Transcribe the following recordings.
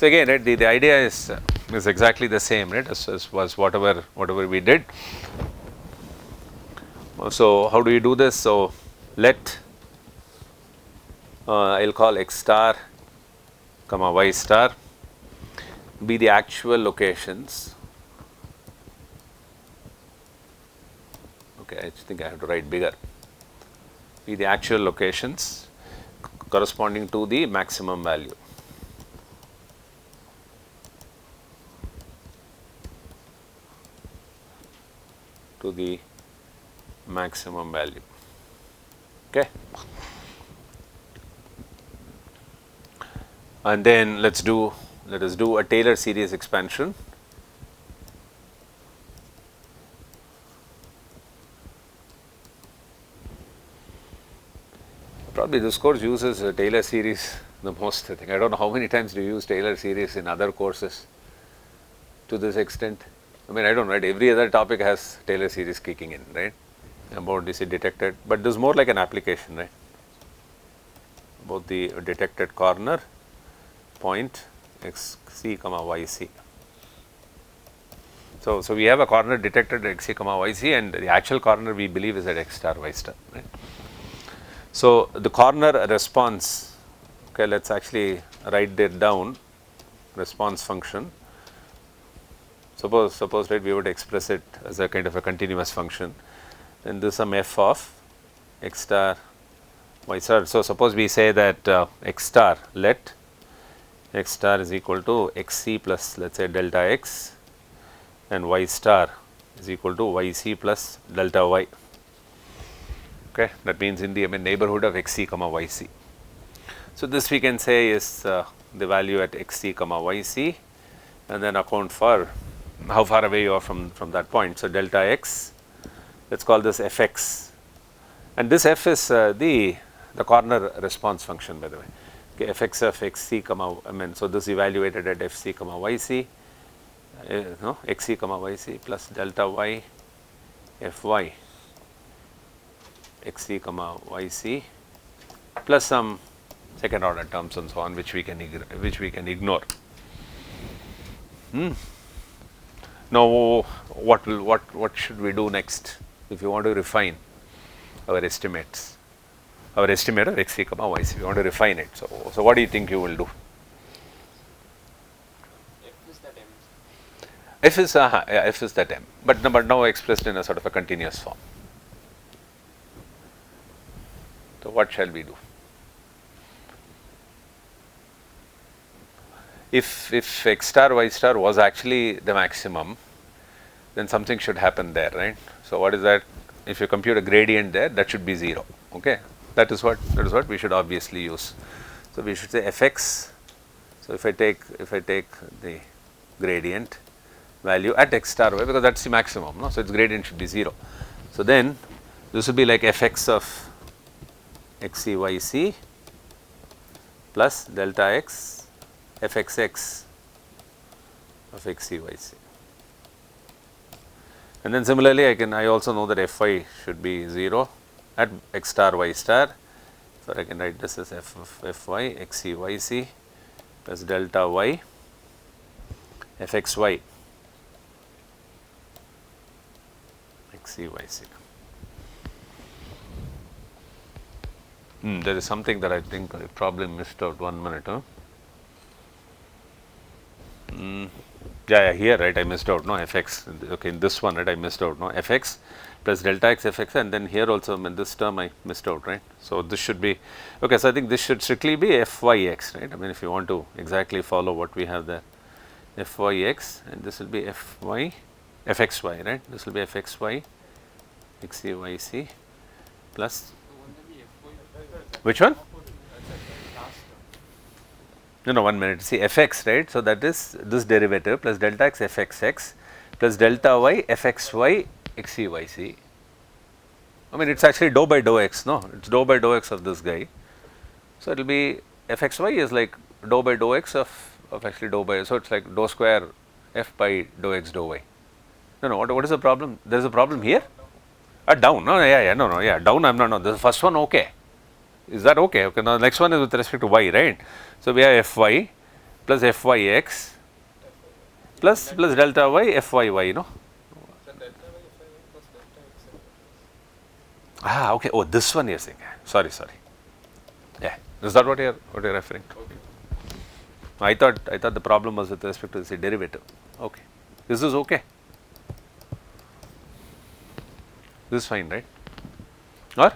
So again, right, the idea is exactly the same, right, as was whatever we did. So how do you do this? So let I'll call x star comma y star be the actual locations. Okay, I think I have to write bigger. Be the actual locations corresponding to the maximum value. To the maximum value. Okay. And then let us do a Taylor series expansion. Probably this course uses a Taylor series the most, I think. I don't know how many times do you use Taylor series in other courses to this extent. I mean, I don't know, right? Every other topic has Taylor series kicking in, right? About this detected, but this is more like an application, right? About the detected corner point x c comma y c. So we have a corner detected at x c comma y c, and the actual corner we believe is at x star y star, right? So the corner response, okay, let's actually write that down, response function. Suppose right, we would express it as a kind of a continuous function, then this is some f of x star y star. So suppose we say that x star, let x star is equal to x c plus, let's say, delta x, and y star is equal to y c plus delta y. Okay, that means in the neighborhood of x c comma y c. So this we can say is the value at x c comma y c, and then account for how far away you are from that point. So delta x, let's call this fx, and this f is the corner response function, by the way. Okay, fx of x c comma, so this evaluated at f c comma y c, no, x c comma y c plus delta y f y x c comma y c plus some second order terms and so on, which we can ignore. Now what should we do next if you want to refine our estimates, our estimate of x c comma y c? We want to refine it. So what do you think you will do? F is that m, but now expressed in a sort of a continuous form. So what shall we do? If x star y star was actually the maximum, then something should happen there, right? So what is that? If you compute a gradient there, that should be 0. Okay, that is what we should obviously use. So we should say fx. So if I take the gradient value at x star y, because that's the maximum, no? So its gradient should be 0. So then this will be like fx of x c y c plus delta x fxx of x c y c. And then similarly I also know that fy should be 0 at x star y star. So I can write this as f of fy x c y c plus delta y fxy x c y c. There is something that I think I probably missed out. 1 minute, huh? Yeah, here, right, I missed out, no, fx. Okay, in this one, right, I missed out, no, fx plus delta x fx, and then here also, this term I missed out, right. So this should be, okay, so I think this should strictly be fyx, right. I mean, if you want to exactly follow what we have there, fyx, and this will be fxy, right. This will be fxy xcyc plus, which one? No, 1 minute. See, fx, right? So that is this derivative plus delta x fxx plus delta y fxy xcyc. I mean, it's actually dou by dou x, no? It's dou by dou x of this guy. So it will be fxy is like dou by dou x of actually dou by, so it's like dou square f by dou x dou y. No, what is the problem? There is a problem here? Down. No, yeah, down. I'm not. No, the first one, okay. Is that okay? Okay, now the next one is with respect to y, right? So we have fy plus fyx plus delta y fyy, no? Ah, okay. Oh, this one you're saying. Sorry. Yeah. Is that what you're referring to? Okay. I thought the problem was with respect to the derivative. Okay. This is okay. This is fine, right? Or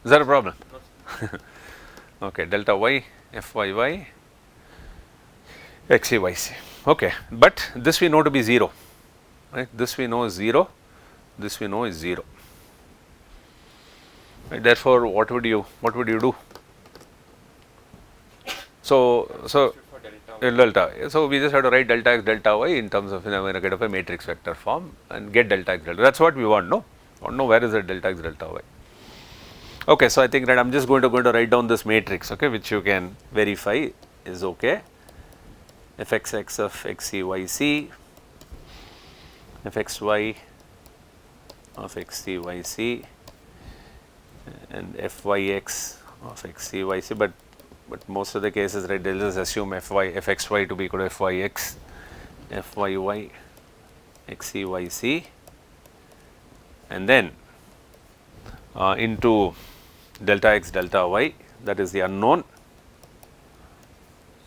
is that a problem? Okay. Delta y fyy xyc. Okay. But this we know to be 0. Right? This we know is 0. This we know is 0. Right? Therefore, what would you do? So delta. So we just have to write delta x delta y in terms of, in a kind of a matrix vector form and get delta x delta. That's what we want. No, I want to know where is the delta x delta y. Okay, so I think that I'm just going to write down this matrix. Okay, which you can verify is okay. Fxx of xcyc, fxy of xcyc, and fyx of xcyc, but most of the cases, right, they'll just assume fxy to be equal to fyx, fyy, xcyc, and then into delta x delta y, that is the unknown,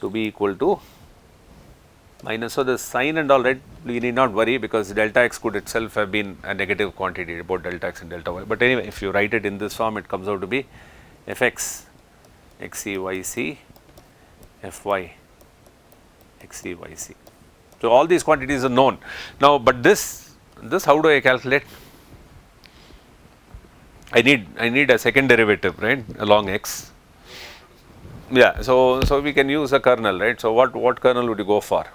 to be equal to minus. So the sign and all, right, we need not worry because delta x could itself have been a negative quantity about delta x and delta y. But anyway, if you write it in this form, it comes out to be fx xcyc fy xcyc. So all these quantities are known now, but this how do I calculate? I need a second derivative, right, along x. Yeah, so we can use a kernel, right? So what kernel would you go for?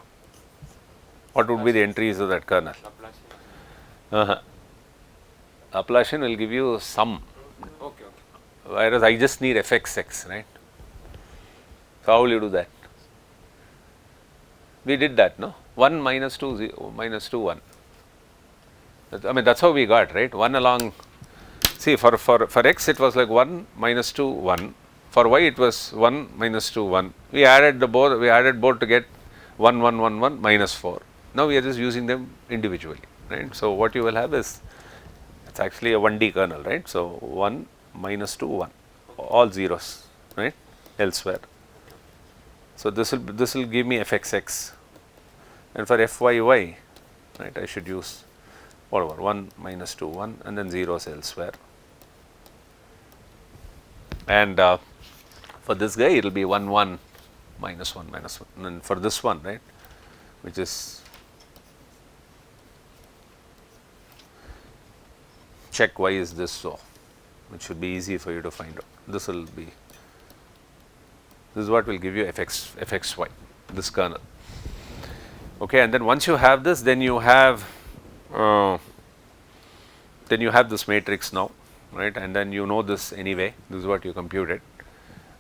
What would be the entries of that kernel? Laplacian will give you some. Okay. Whereas I just need fxx, right? So how will you do that? We did that, no? 1 minus 2 0, minus 2 1. I mean, that's how we got, right? 1 along. See, for x it was like 1 minus 2 1. For y it was 1 minus 2 1. We added both to get 1 1 1 1 minus 4. Now we are just using them individually, right? So what you will have is, it's actually a 1D kernel, right? So 1 minus 2 1, all zeros, right, elsewhere. So this will give me fxx, and for fyy, right, I should use whatever 1 minus 2 1 and then zeros elsewhere. And for this guy it will be 1 1 minus 1 minus 1, and for this one, right, which is check y is this, so it should be easy for you to find out. This is what will give you fxy, this kernel. Okay, and then once you have this, then you have this matrix now, right, and then you know this anyway. This is what you computed.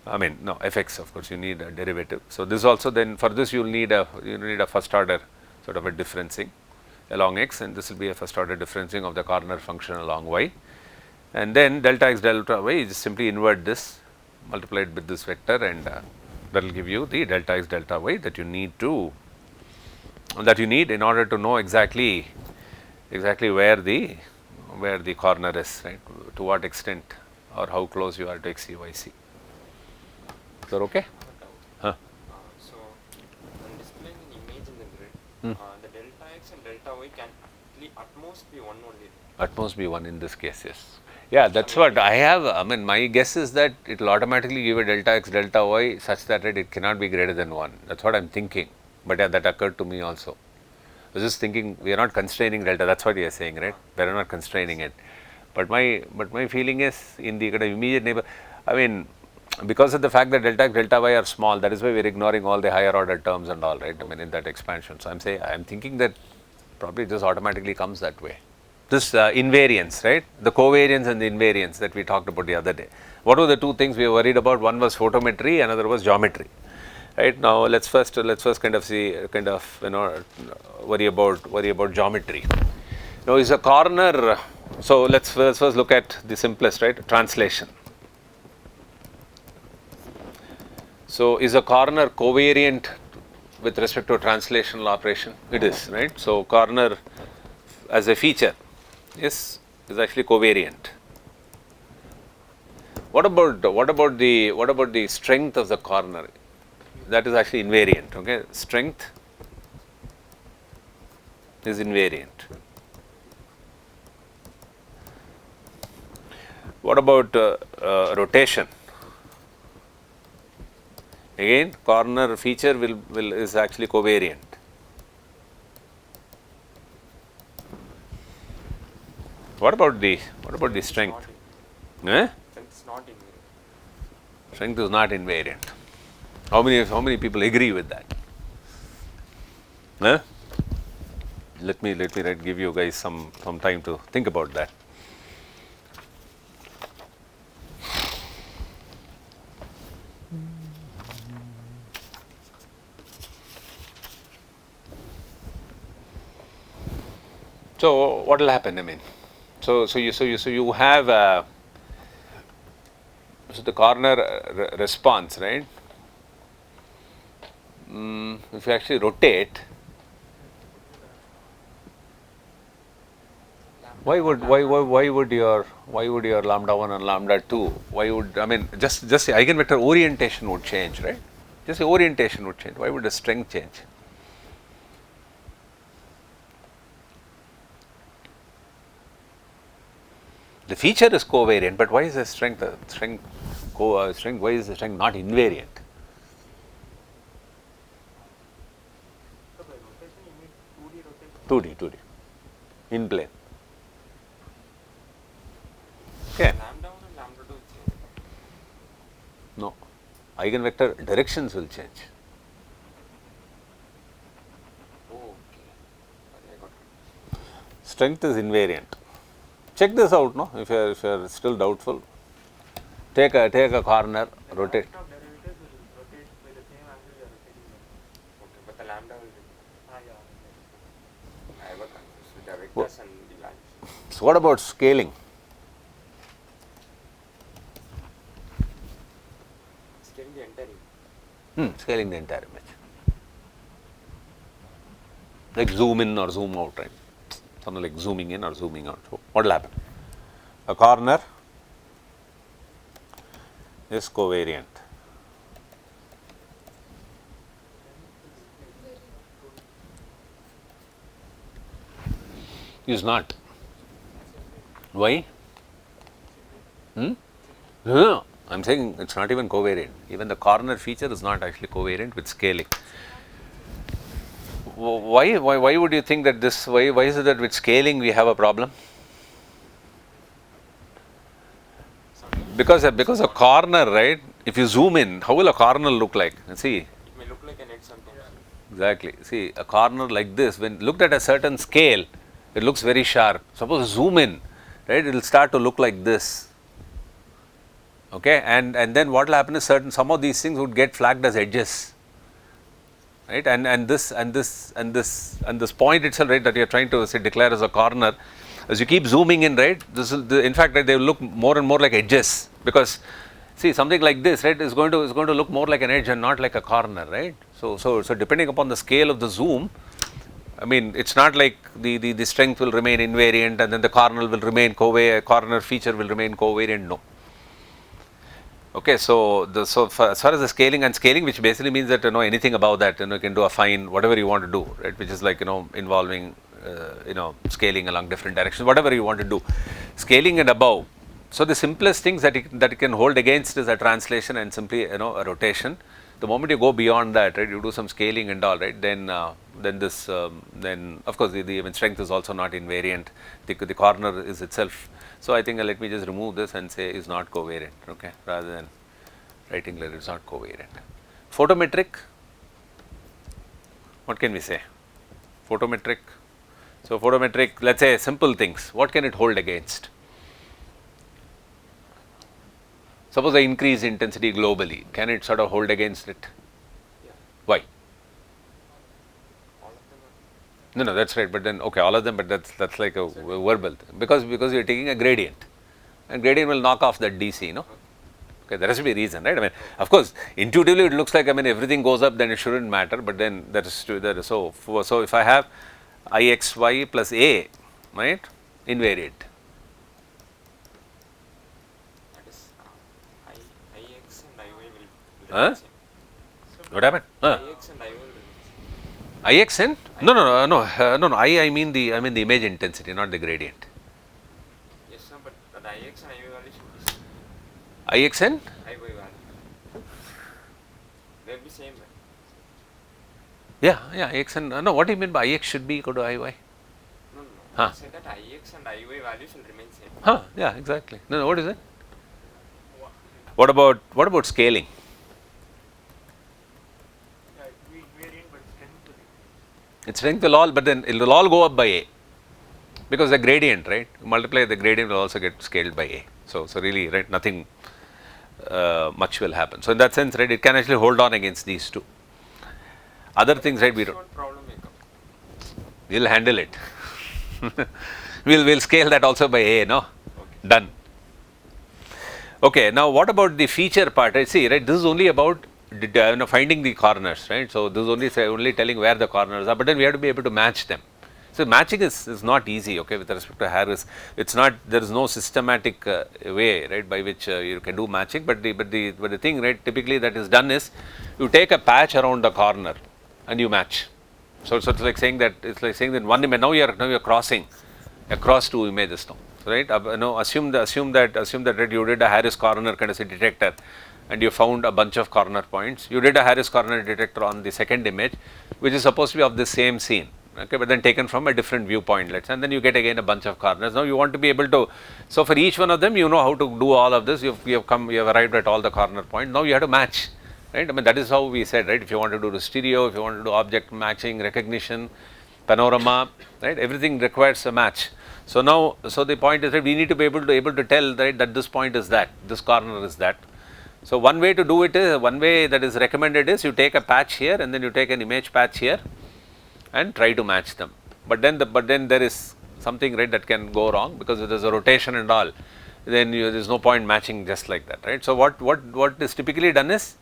I mean, no, fx, of course you need a derivative. So this also, then for this you will need a first order sort of a differencing along x, and this will be a first order differencing of the corner function along y, and then delta x delta y, you just simply invert this, multiply it with this vector, and that will give you the delta x delta y that you need in order to know exactly where the corner is, right, to what extent or how close you are to xcyc. Is that okay? So when displaying an image in the grid, the delta x and delta y can at most be 1 only. At most be 1 in this case, yes. Yeah, that's what I have. I mean, my guess is that it will automatically give a delta x delta y such that it cannot be greater than 1. That's what I'm thinking. But yeah, that occurred to me also. I was just thinking we are not constraining delta. That's what you are saying, right? We are not constraining it. But my feeling is in the kind of immediate neighbor. I mean, because of the fact that delta x delta y are small, that is why we are ignoring all the higher order terms and all, right? I mean, in that expansion. So I'm thinking that probably it just automatically comes that way. This invariance, right? The covariance and the invariance that we talked about the other day. What were the two things we were worried about? One was photometry, another was geometry. Right, now let's first kind of worry about geometry. Now is a corner. So let's first look at the simplest, right? Translation. So is a corner covariant with respect to translational operation? It is, right? So corner as a feature is actually covariant. What about the strength of the corner? That is actually invariant. Okay, strength is invariant. What about rotation? Again, corner feature will is actually covariant. What about the strength? Strength is not invariant. Strength is not invariant. How many people agree with that? Let me give you guys some time to think about that. So what will happen? I mean, so you have so the corner response, right? If you actually rotate, why would your lambda 1 and lambda 2, why would, I mean, just the eigenvector orientation would change, right? Just the orientation would change. Why would the strength change? The feature is covariant, but why is the strength why is the strength not invariant? So by rotation you mean 2D rotation? 2D in plane. Okay. Lambda 1 and lambda 2 change. No, eigenvector directions will change. Oh, okay. I got it. Strength is invariant. Check this out, no? If you are still doubtful, take a corner, rotate. The derivatives will rotate by the same angle you are rotating them. Okay, but the lambda will yeah. I got confused with the vectors and the values. So what about scaling? Scaling the entire image. Scaling the entire image. Like zoom in or zoom out, right? Something like zooming in or zooming out. So what will happen? A corner is covariant. Is not. Why? No, I'm saying it's not even covariant. Even the corner feature is not actually covariant with scaling. Why would you think that this? Why is it that with scaling we have a problem? Because a corner, right? If you zoom in, how will a corner look like? See. It may look like an edge sometimes. Exactly. See, a corner like this, when looked at a certain scale, it looks very sharp. Suppose zoom in, right? It will start to look like this. Okay, and then what will happen is some of these things would get flagged as edges, right? And this point itself, right, that you are trying to say declare as a corner, as you keep zooming in, right? In fact, right, they will look more and more like edges, because see, something like this, right, is going to look more like an edge and not like a corner, right? So depending upon the scale of the zoom, I mean, it's not like the strength will remain invariant and then the corner will remain corner feature will remain covariant. No. Okay, so as far as the scaling, which basically means that anything above that, you can do a fine whatever you want to do, right? Which is like involving scaling along different directions, whatever you want to do, scaling and above. So the simplest things that it can hold against is a translation and simply a rotation. The moment you go beyond that, right, you do some scaling and all, right, then of course the even strength is also not invariant. The corner is itself. So I think let me just remove this and say is not covariant, okay, rather than writing that it's not covariant. Photometric, what can we say? Photometric. So photometric, let's say simple things. What can it hold against? Suppose I increase intensity globally, can it sort of hold against it? Yeah. Why? All of them are. No, that's right. But then, okay, all of them, but that's like a verbal thing. Because you're taking a gradient, and gradient will knock off that DC, no? Okay, there has to be a reason, right? I mean, of course, intuitively it looks like, I mean, everything goes up, then it shouldn't matter, but then that is true. So if I have Ixy plus A, right, invariant. That is Ix and Iy will Huh? remain same. What happened? Ix and Iy will remain same. Ix and no. I mean the image intensity, not the gradient. Yes, sir, but the Ix and Iy value should be same. Ix and Iy value. They will be same. Right? yeah, Ix and no. What do you mean by Ix should be equal to Iy? No. Huh. I said that Ix and Iy values will remain same. Huh? Yeah, exactly. No, what is it? What about scaling? Yeah, it will be invariant, but strength will increase. Its strength will all, but then it will all go up by A, because the gradient, right? Multiply the gradient will also get scaled by A. So really, right? Nothing much will happen. So in that sense, right? It can actually hold on against these two. Other things, right? We don't. What problem may come? We'll handle it. we'll scale that also by A. No, Okay. done. Okay. Now what about the feature part? I see, right? This is only about finding the corners, right? So this is only telling where the corners are, but then we have to be able to match them. So matching is not easy, okay, with respect to Harris. It's not, there is no systematic way, right, by which you can do matching, but the thing, right, typically that is done is you take a patch around the corner and you match. So it's like saying that one image, now you're crossing across two images now, right? Assume that right, you did a Harris corner kind of a detector and you found a bunch of corner points. You did a Harris corner detector on the second image, which is supposed to be of the same scene. Okay, but then taken from a different viewpoint, let's say, and then you get again a bunch of corners. Now you want to be able to, so for each one of them, you know how to do all of this. You have arrived at all the corner points. Now you have to match, right? I mean, that is how we said, right? If you want to do the stereo, if you want to do object matching, recognition, panorama, right? Everything requires a match. So now, so the point is that we need to be able to tell, right, that this point is that, this corner is that. So one way to do it is, one way that is recommended is you take a patch here and then you take an image patch here and try to match them. But then there is something, right, that can go wrong, because if there is a rotation and all, then there is no point matching just like that, right. So what is typically done is,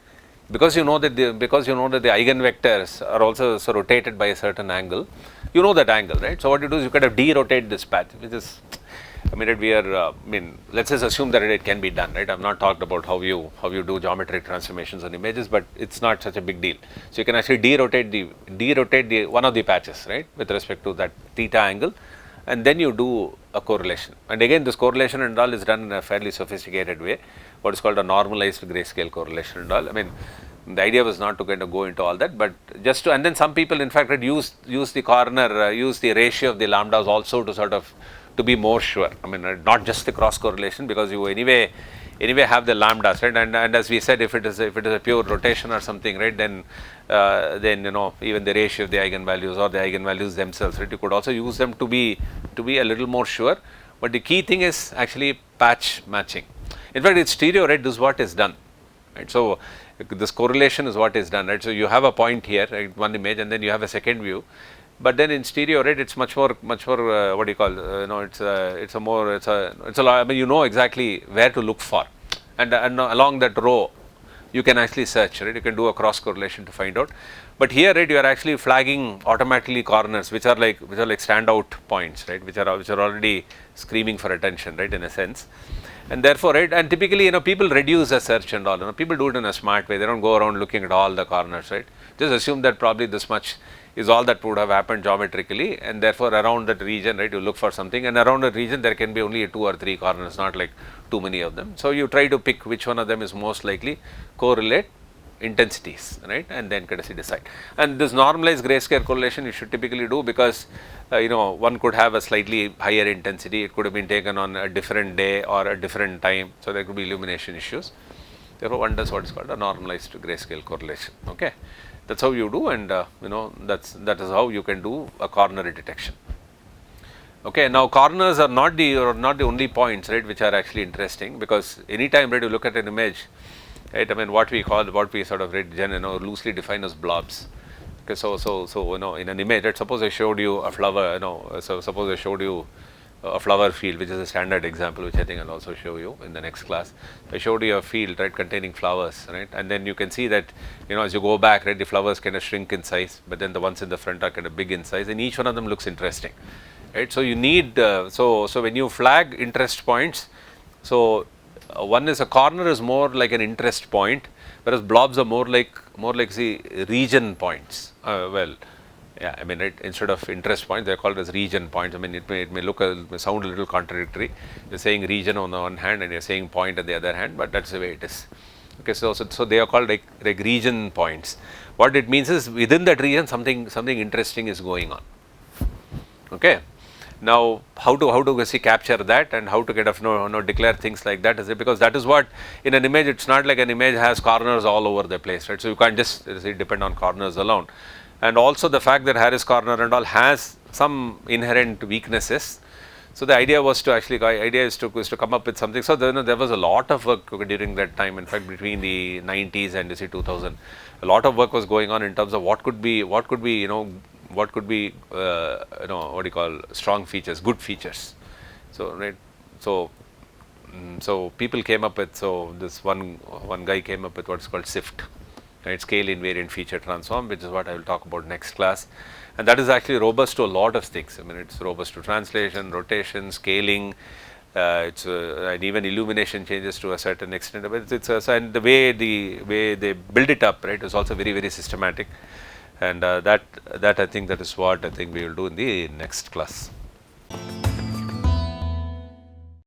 because you know that the eigenvectors are also rotated by a certain angle, you know that angle, right. So what you do is you kind of derotate this patch, which is, I mean, let's just assume that it can be done, right. I have not talked about how you do geometric transformations on images, but it's not such a big deal. So you can actually derotate the one of the patches, right, with respect to that theta angle, and then you do a correlation. And again, this correlation and all is done in a fairly sophisticated way, what is called a normalized grayscale correlation and all. I mean, the idea was not to kind of go into all that, but just to, and then some people in fact use the corner, use the ratio of the lambdas also to sort of, to be more sure. I mean, not just the cross correlation, because you anyway have the lambdas, right? And as we said, if it is a pure rotation or something, right, then even the ratio of the eigenvalues or the eigenvalues themselves, right, you could also use them to be a little more sure. But the key thing is actually patch matching. In fact, it's stereo, right? This is what is done, right? So this correlation is what is done, right? So you have a point here, right, one image, and then you have a second view. But then in stereo, right, it's much more what do you call, I mean, you know exactly where to look for, and along that row you can actually search, right, you can do a cross correlation to find out. But here, right, you are actually flagging automatically corners which are like standout points, right, which are already screaming for attention, right, in a sense. And therefore, right, and typically, people reduce a search and all, people do it in a smart way. They don't go around looking at all the corners, right. Just assume that probably this much is all that would have happened geometrically, and therefore around that region, right, you look for something, and around that region there can be only 2 or 3 corners, not like too many of them. So you try to pick which one of them is most likely correlate intensities, right, and then kind of decide. And this normalized grayscale correlation you should typically do, because one could have a slightly higher intensity, it could have been taken on a different day or a different time, so there could be illumination issues. Therefore one does what is called a normalized grayscale correlation. Okay, that's how you do, and that is how you can do a corner detection. Okay, now corners are not the only points, right, which are actually interesting, because anytime, right, you look at an image, right, I mean, what we sort of loosely define as blobs. Okay, so in an image, right, suppose I showed you a flower, so suppose I showed you a flower field, which is a standard example, which I think I'll also show you in the next class. I showed you a field, right, containing flowers, right, and then you can see that, you know, as you go back, right, the flowers kind of shrink in size, but then the ones in the front are kind of big in size, and each one of them looks interesting, right. So you need so when you flag interest points, so one is a corner is more like an interest point, whereas blobs are more like see region points. Well, yeah, I mean, right, instead of interest points, they are called as region points. I mean, it may look may sound a little contradictory. You're saying region on the one hand and you're saying point on the other hand, but that's the way it is. Okay, so they are called like region points. What it means is within that region something interesting is going on. Okay. Now, how to see capture that and how to kind of declare things like that, is it because that is what in an image, it's not like an image has corners all over the place, right. So you can't just depend on corners alone, and also the fact that Harris corner and all has some inherent weaknesses. So the idea was to actually is to come up with something. So then there was a lot of work during that time. In fact, between the 90s and 2000, a lot of work was going on in terms of what could be what could be what do you call strong features, good features. So right, so so people came up with, so this one guy came up with what's called SIFT, right, scale invariant feature transform, which is what I will talk about next class, and that is actually robust to a lot of things. I mean, it's robust to translation, rotation, scaling. It's and even illumination changes to a certain extent. But it's and the way they build it up, right, is also very systematic. And that I think that is what I think we will do in the next class.